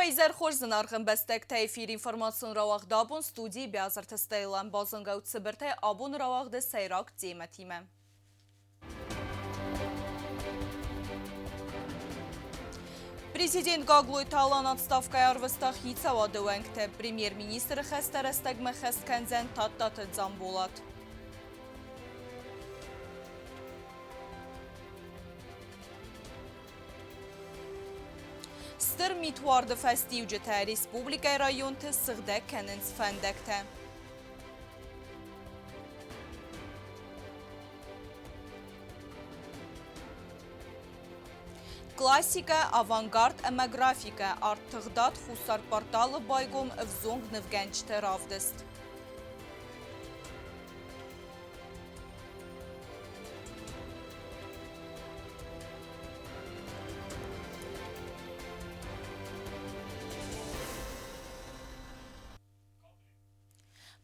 Файзер Хорзынарғын бәстек тәйфир информацион рауақ дабун студии бязар тестейлан базынға үтсібіртай абун рауақды сайрақ деймәтиме. Президент Гаглой талан отставкай арвыстақ хитсавады өңкті. Премьер-министр қәстәрәстәгмі қәсткәнзен таттаты дзам болат. Стыр митварды фәстиуджеті республика районты сығда кәнінс фәндәкті. Классика, авангард, эмографика, артығдат хусар порталы байгом взонг нывгенчті равдыст.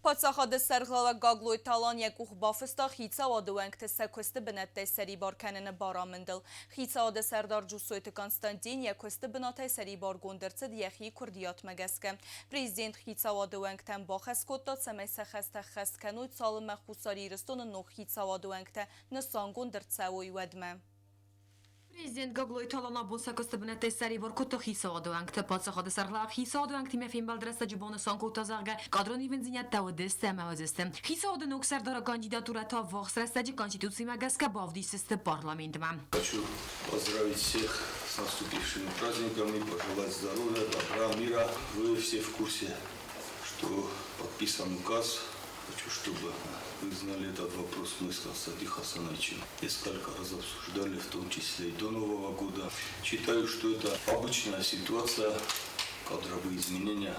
Պատսախադը սերղլավակ գագլոյ տալան եկուղ բավստաղ խիցավադու ենք թե սեքվստը բնետտե սերի բար կենենը բարամնդլ։ Խիցավադը սերդար ջուսոյտը Կոնստանտին եկվստը բնատայ սերի բար գոնդրցըդ եղի կուրդիատ մգեսկը։ Պրեզիդենտ խիցավադու ենք թեմ բախեսկոտատ սեմեյ սեխեստը խեսկենույ ծալը մեխուսարի իրստոնը նող խիցավադու ենք թե նսան գոնդրցավոյ վեդմե։ Президент Гаглой талана бонса костабнете сари воркото хисаду анкте пацахаде сарла хисаду анкте мефим балдреста жбона санко тазарга кадрони вензиня таудесте мавазесте хисаду ноксер дара кандидатура та вахсрастади конституции магаска бавдисесте парламентма. Хочу поздравить всех с наступившими праздниками, пожелать здоровья, добра, мира. Вы все в курсе, что подписан указ. Хочу, чтобы вы знали этот вопрос. Мы с Константином Хасановичем несколько раз обсуждали, в том числе и до Нового года. Считаю, что это обычная ситуация, кадровые изменения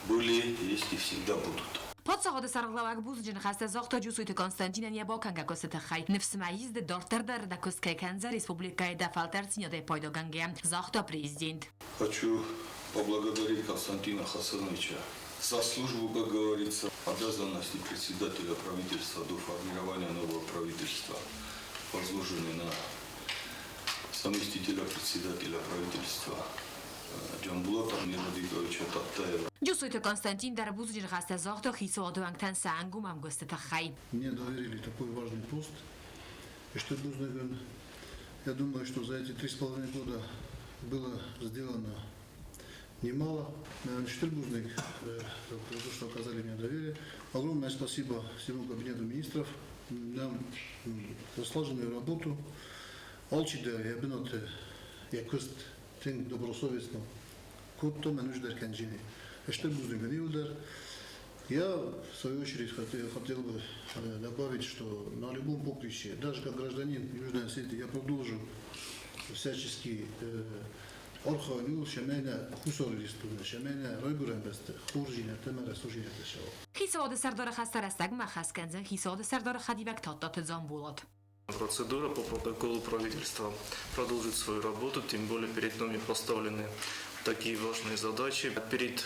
были, есть и всегда будут. Подсахаде сарглавак бузджин хасте захта джусуйт Константинен я баканга косете хай. Нефсмаизд дортердар да коскайканза республика да фалтерциня пайдоганге. Захта президент. Хочу поблагодарить Константина Хасановича за службу, как говорится, обязанности председателя правительства до формирования нового правительства, возложены на заместителя председателя правительства Джамбулата Мирадиковича Таттаева. Джусуйт Константин Дарбузджин хасте захта хисаду ангтан сангу мамгостета хай. Мне доверили такой важный пост, и что я думаю, что за эти 3,5 года было сделано немало. Штырбузник, за то, что оказали мне доверие. Огромное спасибо всему кабинету министров. Нам за слаженную работу. Алчида я беноте, я куст тин добросовестно. Кот-то менуш дерканджини. Штырбузник не удар. Я, в свою очередь, хотел бы добавить, что на любом поприще, даже как гражданин Южной Осетии, я продолжу всячески Орханул шамена хусористуна шамена ройгуренбесте хуржина темера сужина тешава. Хисаде сардара хастарастаг махасканзен хисаде сардара хадивак таттат замбулат. Процедура по протоколу правительства продолжит свою работу, тем более перед нами поставлены такие важные задачи. Перед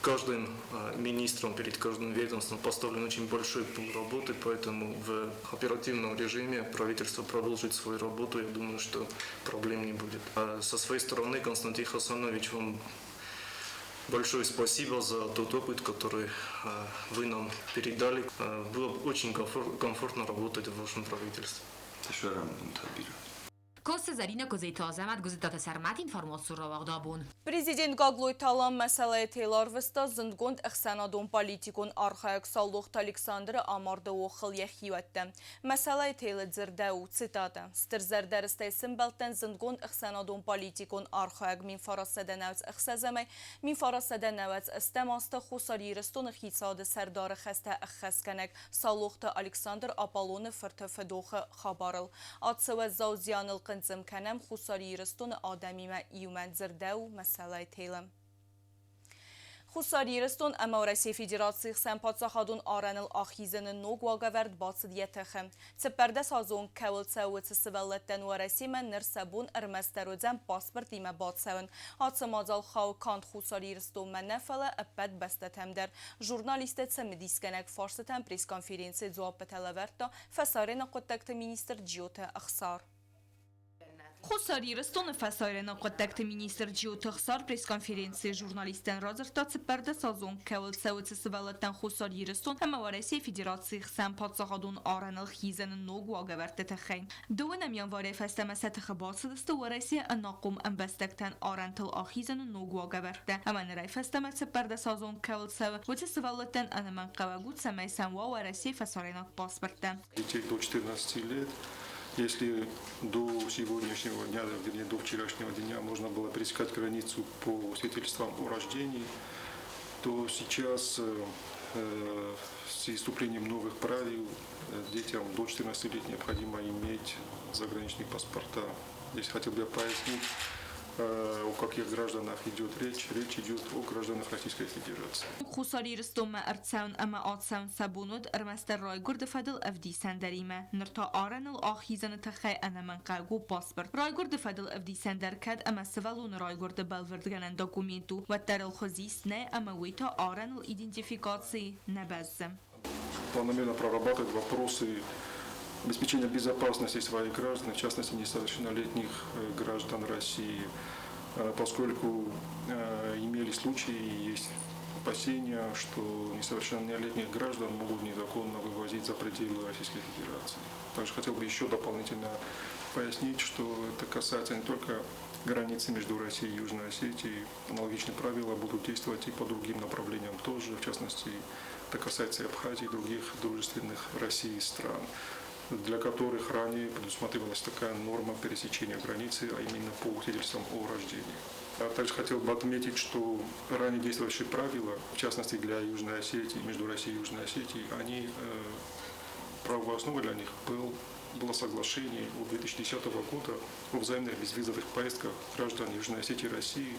каждым министром, перед каждым ведомством поставлен очень большой пул работы, поэтому в оперативном режиме правительство продолжит свою работу. Я думаю, что проблем не будет. Со своей стороны, Константин Хасанович, вам большое спасибо за тот опыт, который вы нам передали. Было очень комфортно работать в вашем правительстве. Коста Зарина Козейта Азамат Гузитата Сармат информацию равагдабун. Президент Гаглой талан мәсәләй тейлар виста зындгонд әхсанадон политикон архаяк саллухт Александр Амарды оқыл яхиуәтті. Мәсәләй тейлі дзірдәу цитата. Стір зәрдәрістай симбәлтен зындгонд әхсанадон политикон архаяк мин фарасадан әвз әхсәзәмәй, мин фарасадан әвз әстәмасты хусариристон хитсады сәрдары xəstə əxəskənək саллухты Александр Аполлоны фырты фədоxı xabarıl. Atsı və zavziyanıl قنزم کنم خساری رستون آدمی ما ایومن زردو مسئله تیلم. خساری رستون امارسی فدراسیخ سمپاتسا خادون آرانل آخیزن نوگ واگورد باصدیت خم. تپرده سازون کول سوت سوالتن ورسی من نرسبون ارمسترودزم پاسپورتی ما بادسون. آت مازال خاو کاند خساری رستون من نفله ابد بستتم در ژورنالیست سمدیسکنک فارستن پریس کنفرانسی جواب تلورتا فسارن قطعت مینیستر جیوت اخسار. Խուսարիրստոնը ֆասայրենա կոտեկտ մինիստր ջիու թխսար պրեսկոնֆերենցիի ժուրնալիստեն ռազրտացը պերդը սազոն կևլ սևոցը սվալատան խուսարիրստոն համավարեսի ֆեդերացի խսան պացաղադուն արենալ խիզեն նոգ ուագավերտ թխեն։ Դուեն ամյան վարե ֆեստամասետ խբացը դստը վարեսի ընակում ըմբեստեկտան արենտլ ախիզեն նոգ ուագավերտ։ Ամանրայ ֆեստամասը պերդը сазон кевл сев, вот севалатен анаман кавагут самайсан ва России фасаренок паспорта. Детей до 14 лет. Если до сегодняшнего дня, вернее до вчерашнего дня можно было пересекать границу по свидетельствам о рождении, то сейчас с вступлением новых правил детям до 14 лет необходимо иметь заграничные паспорта. Здесь хотел бы я пояснить, о каких гражданах идет речь. Речь идет о гражданах Российской Федерации. Խուսարիրստոմը արցաուն ամա ացաուն սաբունոդ արմաստր ռայգուրդը ֆադլ FD սանդարիմը նրտա արանլ ախիզանը թխայ անաման կայգու պասպորտ ռայգուրդը ֆադլ FD սանդարքad ամա սվալուն ռայգուրդը բալվերդգանան դոկումենտու վատարել խոզիսնե ամա վիթա արանլ идентификации набаззы. Планомерно прорабатывать вопросы обеспечения безопасности своих граждан, в частности несовершеннолетних граждан России, поскольку имели случаи и есть опасения, что несовершеннолетних граждан могут незаконно вывозить за пределы Российской Федерации. Также хотел бы еще дополнительно пояснить, что это касается не только границы между Россией и Южной Осетией. Аналогичные правила будут действовать и по другим направлениям тоже, в частности, это касается и Абхазии и других дружественных России стран, для которых ранее предусматривалась такая норма пересечения границы, а именно по свидетельствам о рождении. А также хотел бы отметить, что ранее действующие правила, в частности для Южной Осетии, между Россией и Южной Осетией, они, правовой основой для них было соглашение от 2010 года о взаимных безвизовых поездках граждан Южной Осетии и России,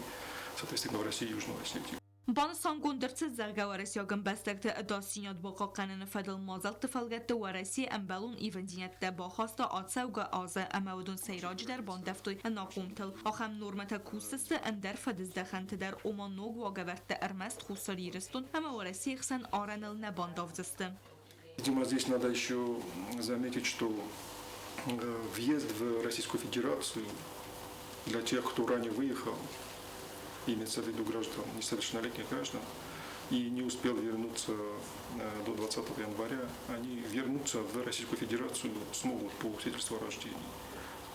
соответственно, в России и Южную Осетию. Բանսան գունդրցը զարգավարեսի ագնբաստակտը ադասինյատ բողոկանն ֆադլ մազալ տվալգատը վարեսի ամբալուն իվնդինյատը բախաստա ացավգա ազը ամավդուն սեյրաջ դար բանդավտույ նակումթլ ախամ նորմատա կուսսը անդար ֆադզդախանտ դար օմանոգ վագավերտը արմաստ խուսարիրստուն համավարեսի խսան արանել նաբանդավձստը. Видимо, здесь надо еще заметить, что въезд в Российскую Федерацию для тех, кто ранее выехал, имеется в виду граждан, несовершеннолетних граждан, и не успел вернуться до 20 января, они вернуться в Российскую Федерацию смогут по свидетельству о рождении.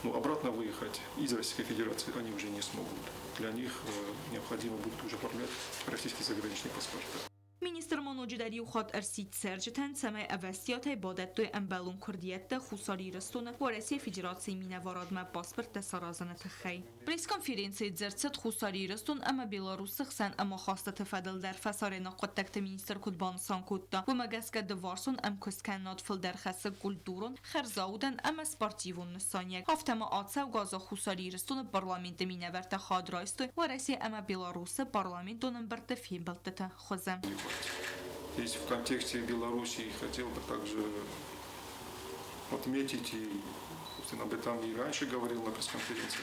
Но обратно выехать из Российской Федерации они уже не смогут. Для них необходимо будет уже оформлять российские заграничные паспорта. Министр Моноджидари ухат арсит сержтан самай авастият عبادت امبالون کردیت خساری رستون وارسی فدراسیون مینوارد ما پاسپورت سرازن تخی. پریس کنفرانسی زرست خساری رستون اما بلاروس خسن اما خواسته تفادل در فسار نقطت مینیستر کدبان سانکوتا و مگس که دوارسون ام کسکنات فل در خس کلتورون خرزاودن اما سپارتیون نسانیک. هفته ما آتسا و گاز خساری رستون پارلمانت مینورد خاد رایست وارسی اما بلاروس پارلمانتون برد فیبلت خوزم. Здесь в контексте Белоруссии хотел бы также отметить, и собственно, об этом и раньше говорил на пресс-конференции,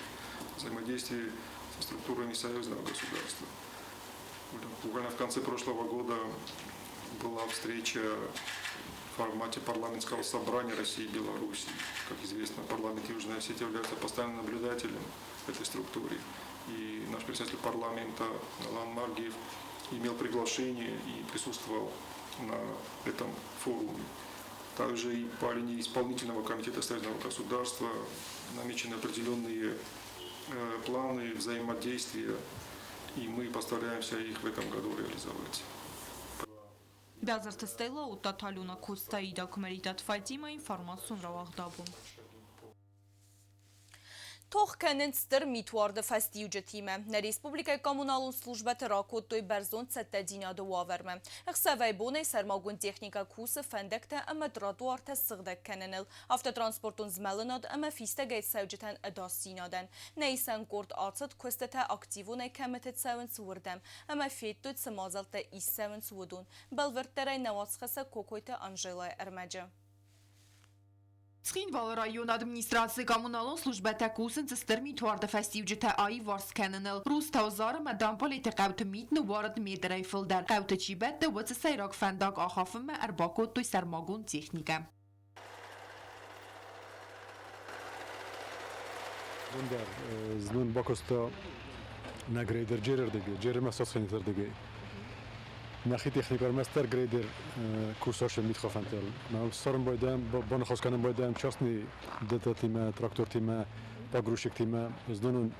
взаимодействие со структурами союзного государства. Буквально в конце прошлого года была встреча в формате парламентского собрания России и Белоруссии. Как известно, парламент Южной Осетии является постоянным наблюдателем этой структуры. И наш председатель парламента Алан Маргиев имел приглашение и присутствовал на этом форуме. Также и по линии исполнительного комитета союзного государства намечены определенные планы взаимодействия, и мы постараемся их в этом году реализовать. Բազարտ ստելա ու տաթալունա կոստայի դակումերիտատ ֆայտիմա ինվարմասուն ռավաղդաբում. Թողքենին ստր միտվարդը ֆաստիուջը թիմը, նե Ռեսպուբլիկայի կոմունալուն սլուժբետը ռակոտոյ բերզոն ծետտեդինադը ուավերմը. Ղսավայբոն է սարմագուն տեխնիկա կուսը ֆենդեկտը ըմը տրատու արդես սղդեք կենենել, ավտոտրանսպորտուն զմելնոդ ըմը ֆիստը գայտ սավջտան ыдասինադեն. Նեիսան կորդ ացըտ քոստետը ակտիվուն է կեմետետ սավն սվրդեմ, ըմը ֆետտոյt սմազալտը իս սավն սվդուն. Բալվրտերայ նավացխասը կոկոյտը Անժելայ Արմաջը. Սխին վալրայուն ադմինիստրացիի կոմունալոն սլուժբետակուսն ծստրմի թվարդը ֆաստիուջը այ վարս կեննել։ Ռուս թավզարը մադամպոլ էտը կավտը միտնը վարդ մեդրայ ֆլդար։ Կավտը չիբետը վծը սայրակ ֆանդակ ախավում է արբակոտ տույ սարմագուն տեխնիկա. Bundar znun bakosta na grader jerer masaskhini terdege. نخی تکنیکار مستر گریدر کورساش میتخافنتل. من سرم بایدم با نخواست کنم بایدم چاسنی دتا تیم تراکتور تیم باگروشک تیم زدون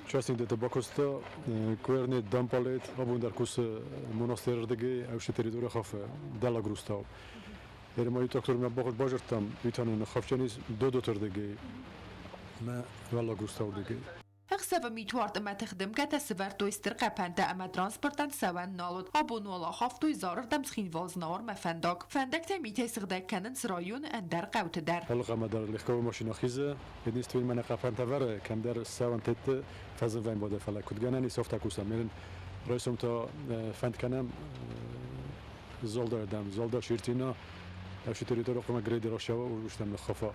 چاسنی دتا باکستا کویرنی دامپالیت آبون در کوس مناستر دگی اوش تریدور خاف دلا گروستا. ما تراکتور ما باخت باجرتم میتونن خافچنیز دو تردگی ما ولا گروستا دگی. اخسب میتوارد اما تخدم که تسوار تویستر قپنده اما ترانسپورتان سوان نالود آبونولا خافتوی زارر دمسخین والزنار مفندق فندق تمیته سغده کنن سرایون اندر قوت در حلقه ما در لخکاو ماشین خیزه بدنیست توی من قپنده وره کم در سوان تت فزن وین باده فلک کدگانه نیست افتا کوسم میرن رایسم تا فند کنم زالدار شیرتینا اوشی تریتور اقوام گریدر آشوا و روشتم لخفا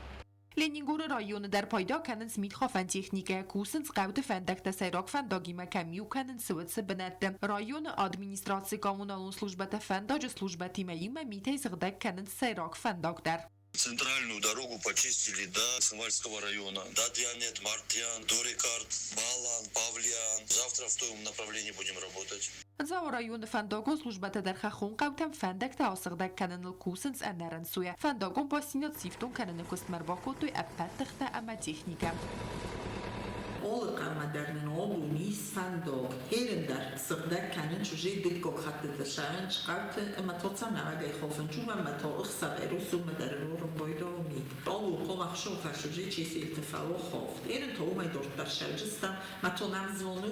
لنینگور رایون در پایدا کنن سمیت خافن تکنیکه کوسنس قوت فندق تسیراک فنداگی مکمیو کنن سوتس بنده رایون ادمینستراسی کامونالون службата фендаджи службати меима митей сгдек کنن سیراک فنداگ در Центральную дорогу почистили до Сымвальского района, до Дианет, Мартьян, Дорикард, Балан, Павлиан. Завтра в том направлении будем работать. زاو رایون فنداگون службата در خخون قوتم فندق تاسقدک کنن الکوسنس انرن سویا فنداگون با سینات سیفتون کنن کستمر باکو توی اپت تخته اما تکنیکه Олыка модернен обуnis фандок херендер сырдак канен чужие дикок хатты дашан чкарт матоца навагай хофен чума мато ихсаверу сума дарурум бойдоми олу комахшо фашужи чиси илтифао хоф эрен тоумай дортар шалжистам мато намзвону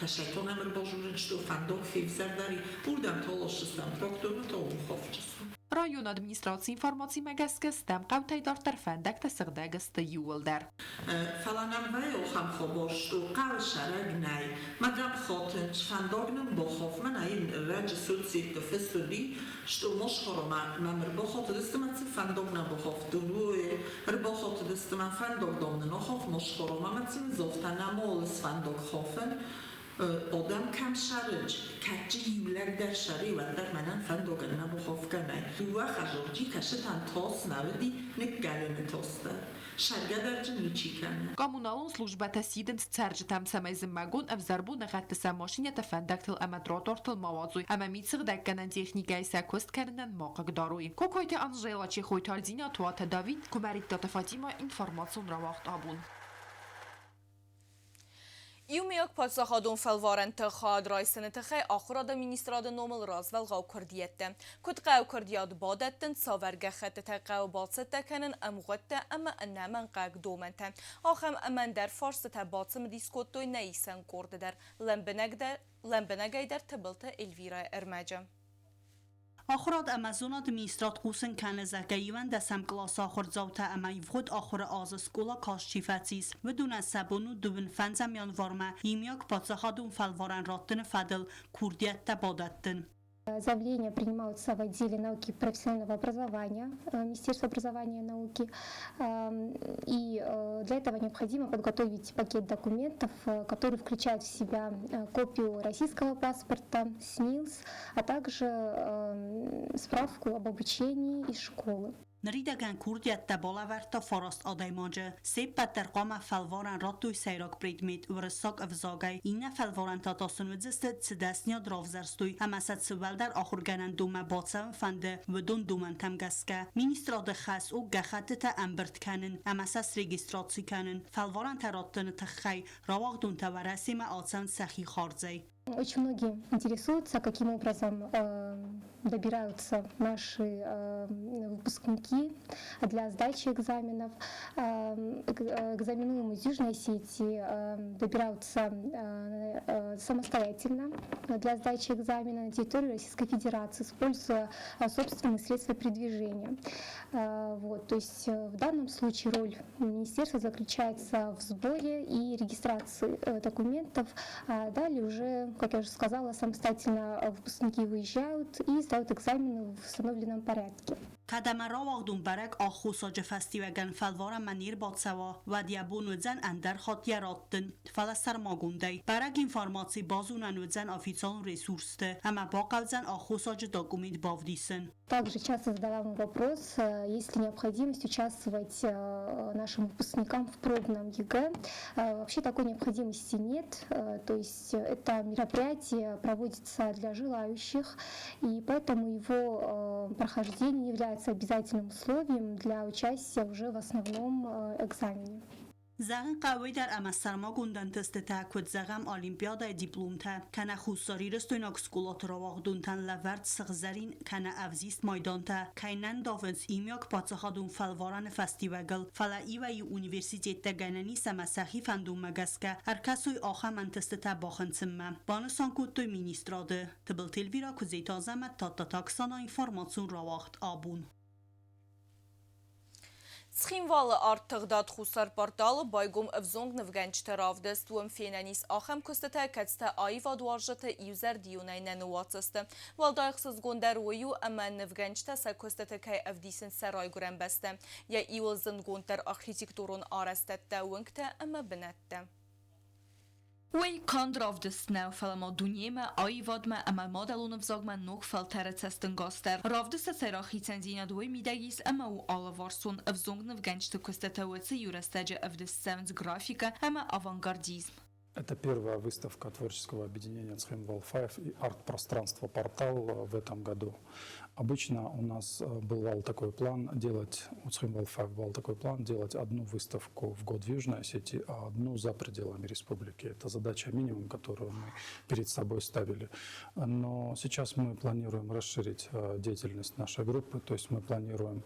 кашайто намер божурен что фандок фивзардари бурдам толошистам тракторну тоум хофчистам رایون ادمینستراسی اینفورماسی مگسکستم قوتای دار در فندق تسغدگست یول در فلانم وی او خم خواباشت و قل شرگ نی مدام خاطنش فنداگنم بخوف من این رج سود سیت فستو دی شتو مشخورا ممر بخوت دست من فنداگنم بخوف دلوی بخوت دست من فنداگ دامن نخوف مشخورا من زفتنم اولس فنداگ خوفن آدم کم شرج کچی یولک در شری و در منن فنداگن نبخوف کنه دو خجارجی کشتن تاس نودی نگلن تاس در شرگه در جنی چی کنه Коммуналун службата сиден царжитам самайзым магун авзарбу нахатты самошиня та фандактыл амадротортыл мавазуй ама мицыг дакканан техникай сакост карнан моқак даруй кокойте Анжела Чехойтальзиня туата Давид Кумариттата Фатима информацион равахт абун Юмиок подсахадун фалваренты хад райсынты хай ахырада министрады номыл развал гау кырдиетті. Күт гау кырдият бадеттін саверге хатты гау балсыты кәнін амғытты әмі әнәмін қақ доменті. Ахым әмәндер фарсыты батсым дискоттуй нәйсен кордыдар. Ләмбінәгейдер тыбылты Эльвира Эрмәджі. آخراد امازونات میسترات قوسن کنه زکیوان دستم کلاس آخر زوته اما یفخود آخر آز اسکولا کاش چیفتیز و دون سبونو دوبن فنزم یان ورمه یمیاک پاتسخادون فلوارن راتن فدل کوردیت تبادتن. Заявления принимаются в отделе науки и профессионального образования, Министерства образования и науки. И для этого необходимо подготовить пакет документов, который включает в себя копию российского паспорта, СНИЛС, а также справку об обучении из школы. نریدگان کوردیت تبالا ورتا فراست آدایمانجه سیپت در قام فلوارن راتوی سیراک پریدمید و رساک افزاگای این فلوارن تاتاسون و زستد سدسنیا درافزرستوی اما ست سوال در آخرگانن دومه باتسا فنده و دون دومن تمگسکه مینیستراد خاص و گخت تا امبرت کنن اما ست رگیستراتسی کنن فلوارن تراتن تخی رواق دون تورسی ما آتسان سخی خارزی Очень многие интересуются, каким образом добираются наши выпускники для сдачи экзаменов. Экзаменуемые из Южной Осетии добираются самостоятельно для сдачи экзамена на территории Российской Федерации, используя собственные средства передвижения. Вот, то есть в данном случае роль министерства заключается в сборе и регистрации документов. Далее уже, как я уже сказала, самостоятельно выпускники выезжают и сдают экзамены в установленном порядке. Kadamarawagdun barek axusaca festivagan falvara manir batsava و دیابونوزن اندر خات یاراتن فلسر ماگوندی برای اینفارماسی بازونانوزن официалн ресурсты, ама бақалзан ахусаджи документ бавдисен. Также часто задаваем вопрос, есть ли необходимость участвовать нашим выпускникам в пробном ЕГЭ. Вообще такой необходимости нет, то есть это мероприятие проводится для желающих, и поэтому его прохождение не является обязательным условием для участия уже в основном экзамене. زغن قوی در امسترما گوندن تست تاکود زغم الیمپیادا دیپلوم تا کنه خوصاری رستوین اکسکولات را واقعدون تن لورد سغزرین کنه افزیست مایدان تا کینن دافنس ایمیاک پاتخادون فلواران فستیوگل فلا ایوی اونیورسیتیت تا گننی سمسخی فندون مگسکه ارکسوی آخه من تست تا باخن سمم بانسان کود توی مینیستراده تبل تلویرا کزیتا زمت تا تاکسانا اینفارماسون را واقت آبون. Схимвалы артығдат хусар порталы байгум evzong nevgençte ravdest u emfenanis axem kustete ketste aiva duarjete iuzer diyunaynen uatseste. Valdayxsız gonder uyu ama nevgençte se kustete kay evdisin saray guren beste. Ya iwilzın gonder architekturun arestette unkte ama binette. وی کاندراف دستناو فلما دنیمه آیوادمه اما مادلون بزاگمه نوک فلتره تستنگاستر راف دست سراخی تنزینه دوی میدگیس اما او آلوارسون افزونگ نفگنچت کستتویتse юрестеджа افدستسونز графика اما авангардизм. Это первая выставка творческого объединения Цхимвал 5 и арт-пространство «Портал» в этом году. Обычно у нас был такой план делать, у Цхимвал 5 был такой план делать одну выставку в год в Южной Осетии, а одну за пределами республики. Это задача минимум, которую мы перед собой ставили. Но сейчас мы планируем расширить деятельность нашей группы, то есть мы планируем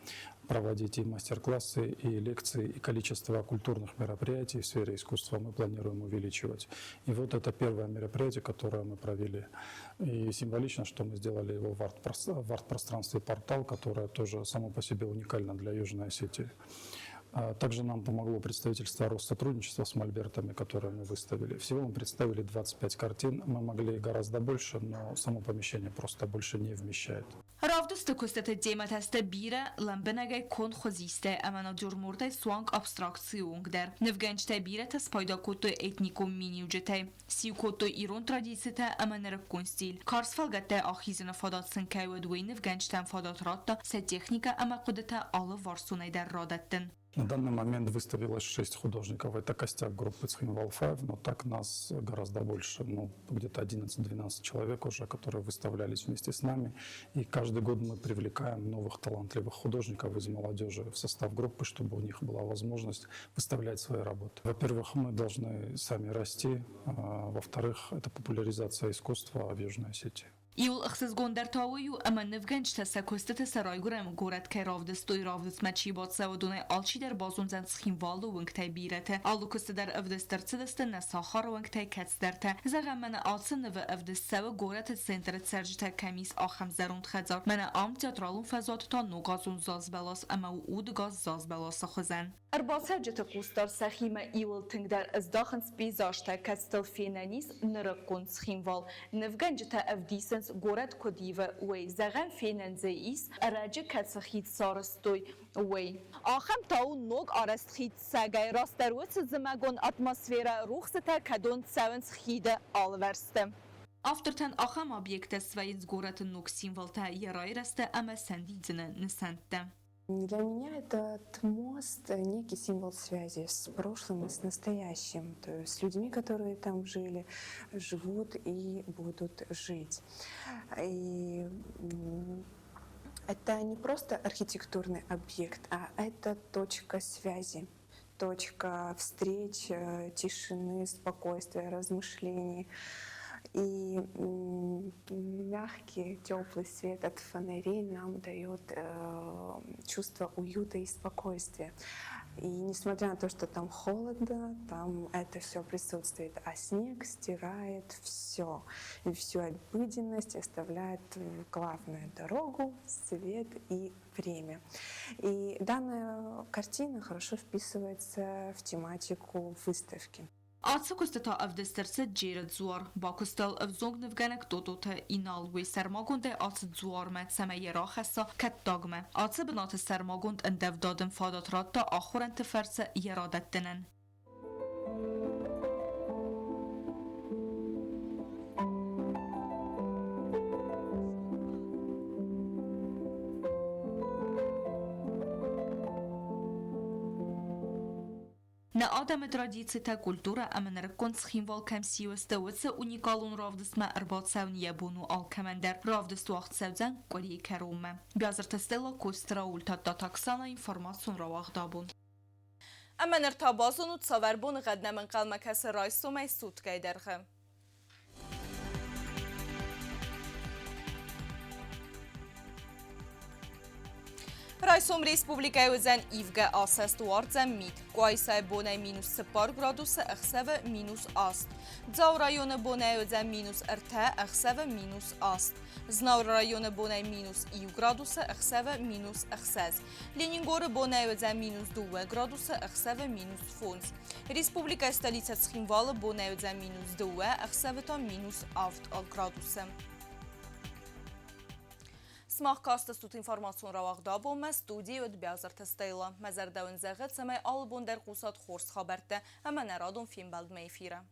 проводить и мастер-классы, и лекции, и количество культурных мероприятий в сфере искусства мы планируем увеличивать. И вот это первое мероприятие, которое мы провели. И символично, что мы сделали его в арт-пространстве «Портал», которое тоже само по себе уникально для Южной Осетии. Также нам помогло представительство Россотрудничества с мольбертами, которые мы выставили. Всего мы представили 25 картин. Мы могли гораздо больше, но само помещение просто больше не вмещает. Ravdust kustete demet este bire lambenege kon khoziste amana jurmurte suang abstraktsiyung der. Nevgençte bire te spayda koto etnikum miniujete. Siu koto iron tradisite amanere kunstil. Karsfalgate ahizine fadat sinkaywe dwe nevgençten fadat ratta se техника ama kudete alı varsunay der radetten. На данный момент выставилось 6 художников. Это костяк группы Цхимвал 5, но так нас гораздо больше, где-то 11-12 человек уже, которые выставлялись вместе с нами. И каждый год мы привлекаем новых талантливых художников из молодежи в состав группы, чтобы у них была возможность выставлять свои работы. Во-первых, мы должны сами расти, во-вторых, это популяризация искусства в Южной Осетии. Iul ixsiz gondartawiyu ama nevgençte se kustete saraygurem goret ke ravdestoy ravdesmet çibatse و دونه alçi der bazun zen sximvalı wengtay birete. Alu kuste der evdestertsideste ne saxar wengtay ketsterte. Zagamene altsın ve evdestse ve goret senteret serjite kemis axem zerund xezar. Mene am teatralun fezat ta nogazun zazbelas ama ud gaz zazbelas xozen. Erbasevcete kustar sexime iul tingder ezdaxen spizashte kestel fenanis nerekun sximval. Nevgencete evdisens goret kodive way zagam fenenzeis araje katsxit sarstoy way. Axem tau nog arastxit sagay rasterwits zemagon atmosfera ruxsete kadon sevens xide alverste. Afterten axem objektes svayins goret nog simvalta yarayraste ama sendizine nesente. Для меня этот мост некий символ связи с прошлым и с настоящим, то есть с людьми, которые там жили, живут и будут жить. И это не просто архитектурный объект, а это точка связи, точка встреч, тишины, спокойствия, размышлений. И мягкий, теплый свет от фонарей нам дает чувство уюта и спокойствия. И несмотря на то, что там холодно, там это все присутствует, а снег стирает все, и всю обыденность, оставляет главную дорогу, свет и время. И данная картина хорошо вписывается в тематику выставки. Ацыкустата авдестерсе джерет зуар, бакустал авзогневгенек тототе иналвы сермагунде ацыт зуарме цемейера хеса каттагме. Ацы бинаты сермагунд эндевдадын фадатратта ахурен теферсе ярадеттинен. На адаме традициите култура аменеркон схимвал кемсиюстевице уникалун равдысме арбатсевния буну алкемендер равдыстуахт севзен кори керуме. Бязыртестела кустра ультата таксана информацион равахдабун. Аменер табазун уцавербун غدنمن قلمکس رایستومی سود گیدرخه. Rajsom Respublikai özən ivgə asəs duarcən mid, Qoysay bonay minus 0 gradusa əxsəvə minus ast. Dzav rayonu bonay özən minus ərtə əxsəvə minus ast. Znaur rayonu bonay minus 2 gradusa əxsəvə minus əxsəz. Leningorı bonay özən minus 2 gradusa əxsəvə minus fons. Respublika stolica Sxinvalı bonay özən minus 2 əxsəvə ta minus 7 gradusa. Смах каста студ информацион равагда бом студии од бязарта стейла. Мазарда унзагат самай албундер кусат хорс хабарте, ама нарадон фим балд мейфира.